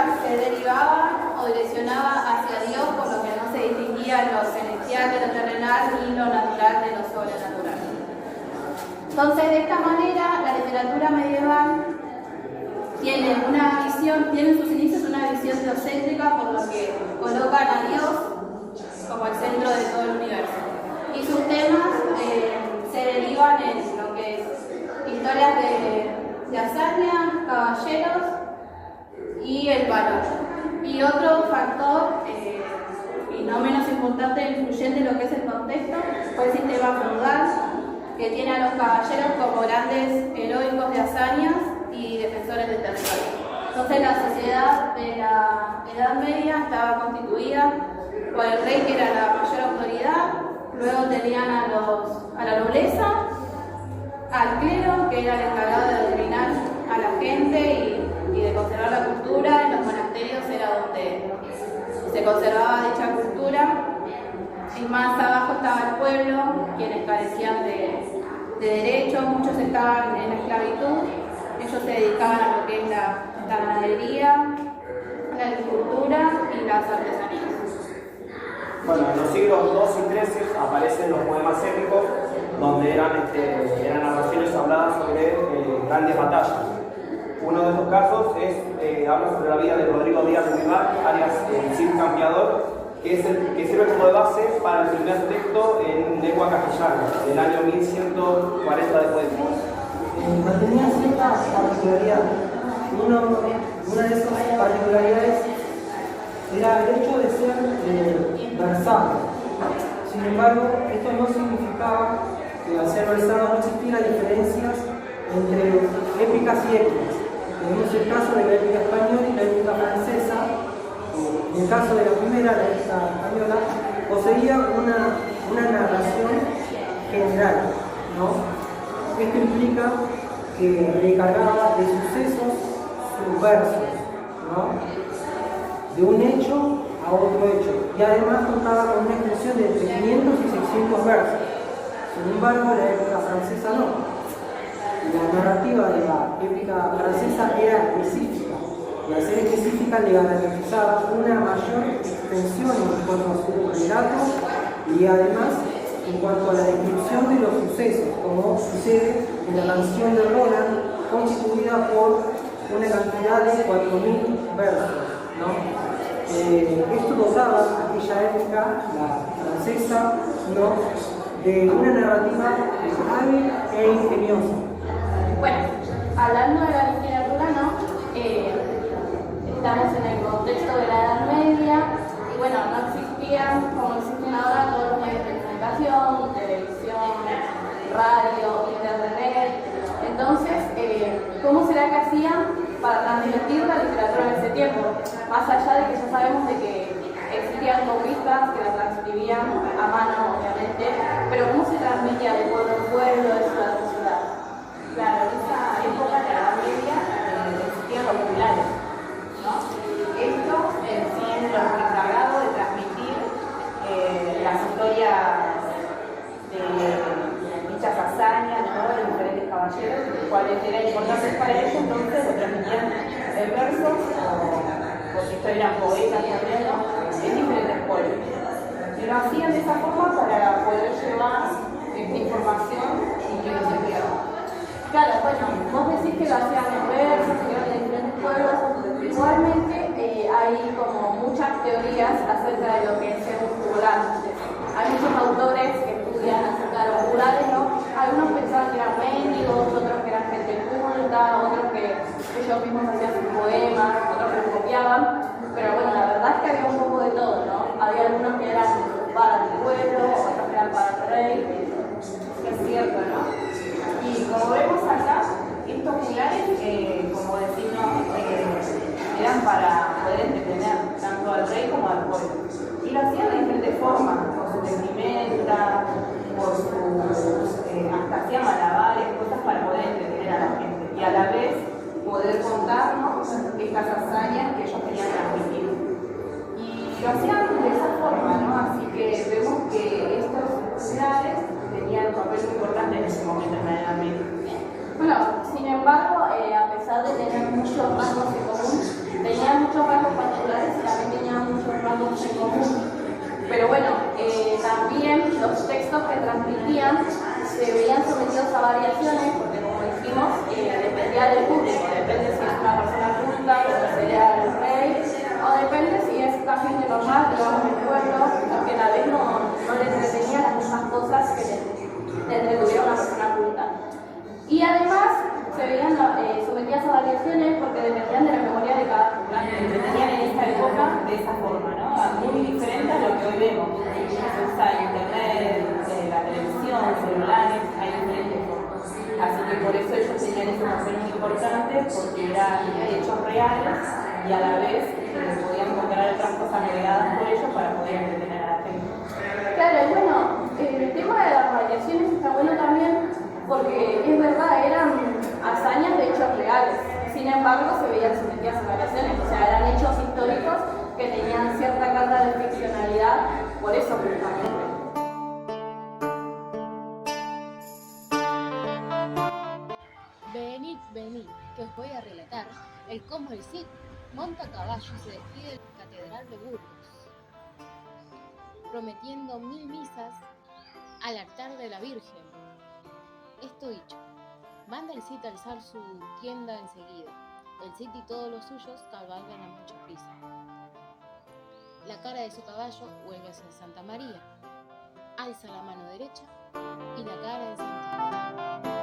ellas se derivaban o direccionaban hacia Dios, por lo que no se distinguía lo celestial de lo terrenal y lo natural de lo sobrenatural. Entonces, de esta manera, la literatura medieval tiene en sus inicios una visión teocéntrica, por lo que colocan a Dios como el centro de todo el universo. Y sus temas se derivan en lo que es historias de hazaña, caballeros y el valor. Y otro factor, y no menos importante e influyente en lo que es el contexto, fue el sistema feudal, que tiene a los caballeros como grandes heroicos de hazañas y defensores del territorio. Entonces la sociedad de la Edad Media estaba constituida por el rey, que era la mayor autoridad, luego tenían a la nobleza, al clero, que era el encargado de dominar a la gente y de conservar la cultura. En los monasterios era donde se conservaba dicha cultura, y más abajo estaba el pueblo, quienes carecían de derechos, muchos estaban en la esclavitud. Ellos se dedicaban a lo que es la ganadería, la agricultura y las artesanías. Bueno, en los siglos II y XIII aparecen los poemas épicos, donde eran narraciones habladas sobre grandes batallas. Uno de estos casos habla sobre la vida de Rodrigo Díaz de Vivar, alias el Cid Campeador, que sirve como de base para el primer texto en lengua castellana, del año 1140 después de Cristo. Mantenía cierta particularidad. Una de esas particularidades era el hecho de ser versado. Sin embargo, esto no significaba que al ser versado no existieran diferencias entre épicas y épicas. Tenemos el caso de la épica española y la épica francesa. En el caso de la primera, la épica española, poseía una narración general, ¿no? Esto implica que recargaba de sucesos subversos, ¿no? De un hecho a otro hecho, y además contaba con una expresión de entre 500 y 600 versos. Sin embargo, la épica francesa no. La narrativa de la épica francesa era específica, y al ser específica le garantizaba una mayor extensión en cuanto a su relato y además en cuanto a la descripción de los sucesos, como sucede en la canción de Roland, constituida por una cantidad de 4.000 versos, ¿no? Esto dotaba a aquella época, la francesa, ¿no?, de una narrativa hábil e ingeniosa. Bueno, hablando de la literatura, ¿no? Estamos en el contexto de la Edad Media, y bueno, no existían, como existen ahora, todos los medios de comunicación, televisión, radio, internet. Entonces, ¿cómo será que hacían para transmitir la literatura en ese tiempo? Más allá de que ya sabemos de que existían copistas que la transcribían a mano, obviamente, pero ¿cómo se transmitía de pueblo en pueblo, de ciudad en ciudad? Claro, en esa época de la Edad Media existían los populares, ¿no? Esto en sí es lo encargado de transmitir las historias de dichas hazañas, ¿no?, de diferentes caballeros, cuáles eran importantes para ellos. Entonces lo transmitían en versos, porque esto eran poetas también, ¿no?, en diferentes pueblos. Y lo hacían de esa forma para poder llevar esta información y que no se pierda. Claro, bueno, vos decís que lo hacían en versos, que eran de diferentes pueblos. Igualmente hay como muchas teorías acerca de lo que es ser un juglar. Hay muchos autores que estudian acerca de los juglares, ¿no? Algunos pensaban que eran mendigos, otros que eran gente culta, otros que ellos mismos hacían sus poemas, otros que los copiaban. Pero bueno, la verdad es que había un poco de todo, ¿no? Había algunos que eran para el pueblo, otros que eran para el rey, que es cierto, ¿no? Y como vemos acá, estos juglares, como decimos, eran para poder entretener tanto al rey como al pueblo. Y lo hacían de diferentes formas, con su vestimenta, por sus hasta hacían malabares, cosas para poder entretener a la gente y a la vez poder contarnos estas hazañas que ellos querían transmitir. Y lo hacían de esa forma, ¿no? Así que vemos que estos juglares tenían un papel muy importante en ese momento en la Edad Media. Bueno, sin embargo, a pesar de tener muchos rasgos en común, tenían muchos rasgos común. Pero bueno, también los textos que transmitían se veían sometidos a variaciones, porque como dijimos, dependía del público, depende si es una persona culta, como sería el rey, o depende si es una gente normal, digamos, del pueblo, que a la vez no le entretenía las mismas cosas que le entretuviera una persona culta. Y además se veían sometidas a variaciones porque dependían de la memoria de cada cultura. Entretenían en esa época de esa forma, ¿no? Muy diferente a lo que hoy vemos. Se usa internet, la televisión, celulares, hay diferentes formas. Así que por eso ellos tenían ese papel muy importante, porque eran hechos reales y a la vez podían encontrar otras cosas agregadas por ellos para poder entretener a la gente. Claro, y bueno, el tema de las variaciones está bueno también porque es verdad, eran hazañas de hechos reales. Sin embargo, se veían sometidas a variaciones, o sea, eran hechos históricos que tenían cierta carga de ficcionalidad, por eso justamente. Venid, venid, que os voy a relatar el cómo el Cid monta a caballo y se despide de la catedral de Burgos, prometiendo 1000 misas al altar de la Virgen. Esto dicho, manda el Cid a alzar su tienda enseguida. El Cid y todos los suyos cabalgan a mucha prisa. La cara de su caballo vuelve a ser Santa María. Alza la mano derecha y la cara de Santiago.